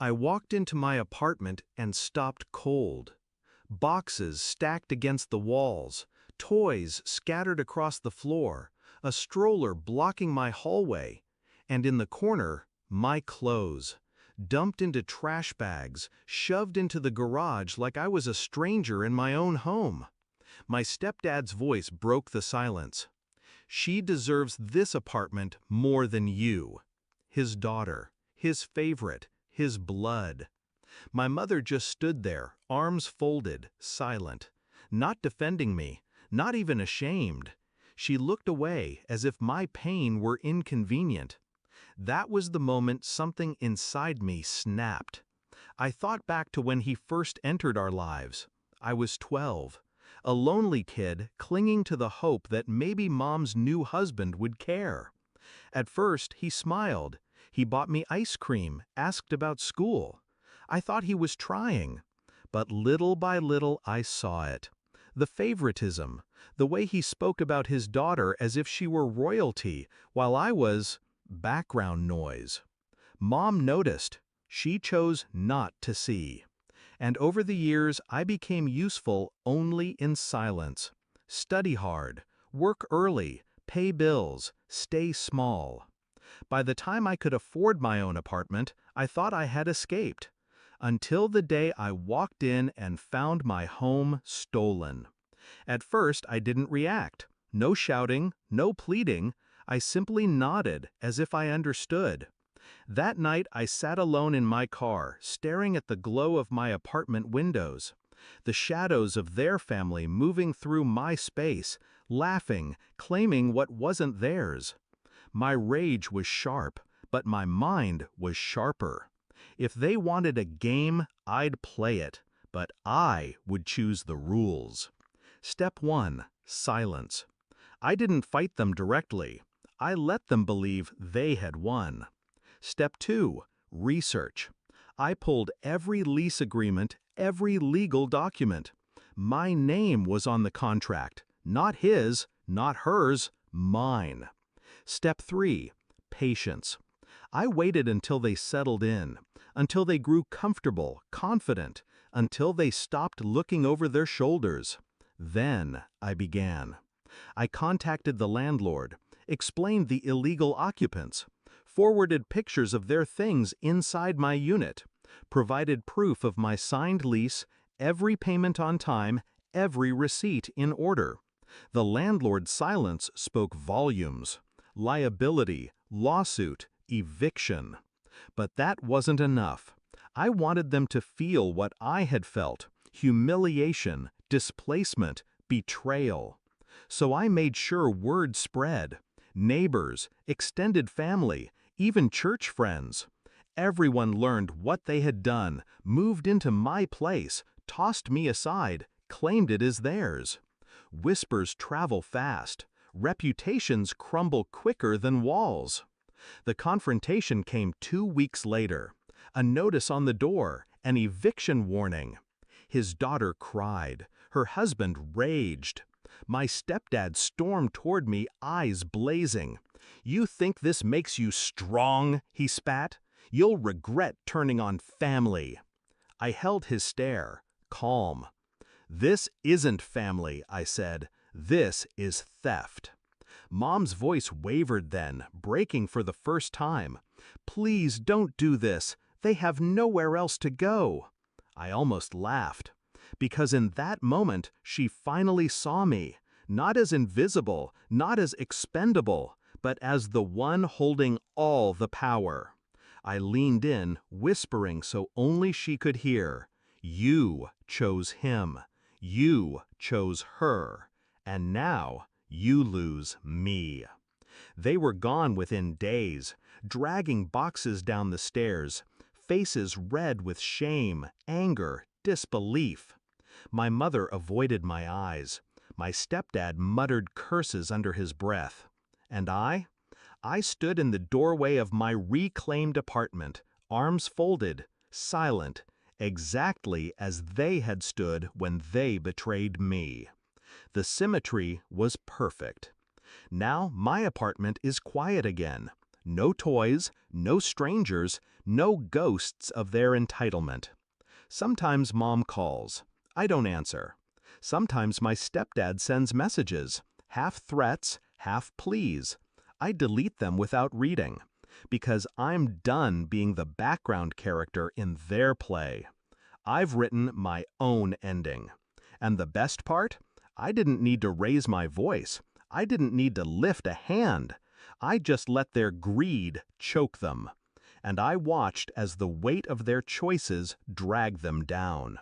I walked into my apartment and stopped cold. Boxes stacked against the walls, toys scattered across the floor, a stroller blocking my hallway, and in the corner, my clothes, dumped into trash bags, shoved into the garage like I was a stranger in my own home. My stepdad's voice broke the silence. "She deserves this apartment more than you." His daughter, his favorite, his blood. My mother just stood there, arms folded, silent, not defending me, not even ashamed. She looked away as if my pain were inconvenient. That was the moment something inside me snapped. I thought back to when he first entered our lives. I was 12, a lonely kid clinging to the hope that maybe Mom's new husband would care. At first, he smiled. He bought me ice cream, asked about school. I thought he was trying. But little by little I saw it. The favoritism, the way he spoke about his daughter as if she were royalty, while I was background noise. Mom noticed. She chose not to see. And over the years, I became useful only in silence. Study hard, work early, pay bills, stay small. By the time I could afford my own apartment, I thought I had escaped. Until the day I walked in and found my home stolen. At first, I didn't react. No shouting, no pleading. I simply nodded as if I understood. That night, I sat alone in my car, staring at the glow of my apartment windows. The shadows of their family moving through my space, laughing, claiming what wasn't theirs. My rage was sharp, but my mind was sharper. If they wanted a game, I'd play it, but I would choose the rules. Step 1. Silence. I didn't fight them directly. I let them believe they had won. Step 2. Research. I pulled every lease agreement, every legal document. My name was on the contract, not his, not hers, mine. Step 3. Patience. I waited until they settled in, until they grew comfortable, confident, until they stopped looking over their shoulders. Then I began. I contacted the landlord, explained the illegal occupants, forwarded pictures of their things inside my unit, provided proof of my signed lease, every payment on time, every receipt in order. The landlord's silence spoke volumes. Liability, lawsuit, eviction. But that wasn't enough. I wanted them to feel what I had felt: humiliation, displacement, betrayal. So I made sure word spread. Neighbors, extended family, even church friends. Everyone learned what they had done, moved into my place, tossed me aside, claimed it as theirs. Whispers travel fast. Reputations crumble quicker than walls. The confrontation came 2 weeks later. A notice on the door, an eviction warning. His daughter cried. Her husband raged. My stepdad stormed toward me, eyes blazing. "You think this makes you strong?" he spat. "You'll regret turning on family." I held his stare, calm. "This isn't family," I said. "This is theft." Mom's voice wavered then, breaking for the first time. "Please don't do this. They have nowhere else to go." I almost laughed. Because in that moment, she finally saw me, not as invisible, not as expendable, but as the one holding all the power. I leaned in, whispering so only she could hear. "You chose him. You chose her. And now you lose me." They were gone within days, dragging boxes down the stairs, faces red with shame, anger, disbelief. My mother avoided my eyes. My stepdad muttered curses under his breath. And I stood in the doorway of my reclaimed apartment, arms folded, silent, exactly as they had stood when they betrayed me. The symmetry was perfect. Now my apartment is quiet again. No toys, no strangers, no ghosts of their entitlement. Sometimes Mom calls. I don't answer. Sometimes my stepdad sends messages, half threats, half pleas. I delete them without reading, because I'm done being the background character in their play. I've written my own ending. And the best part? I didn't need to raise my voice. I didn't need to lift a hand. I just let their greed choke them. And I watched as the weight of their choices dragged them down.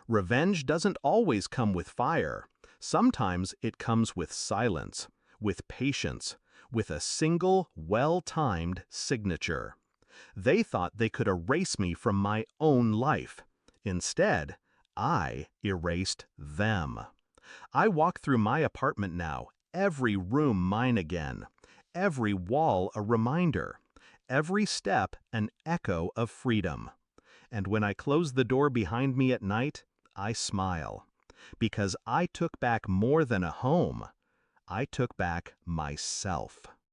Revenge doesn't always come with fire. Sometimes it comes with silence, with patience, with a single, well-timed signature. They thought they could erase me from my own life. Instead, I erased them. I walk through my apartment now, every room mine again, every wall a reminder, every step an echo of freedom. And when I close the door behind me at night, I smile, because I took back more than a home. I took back myself.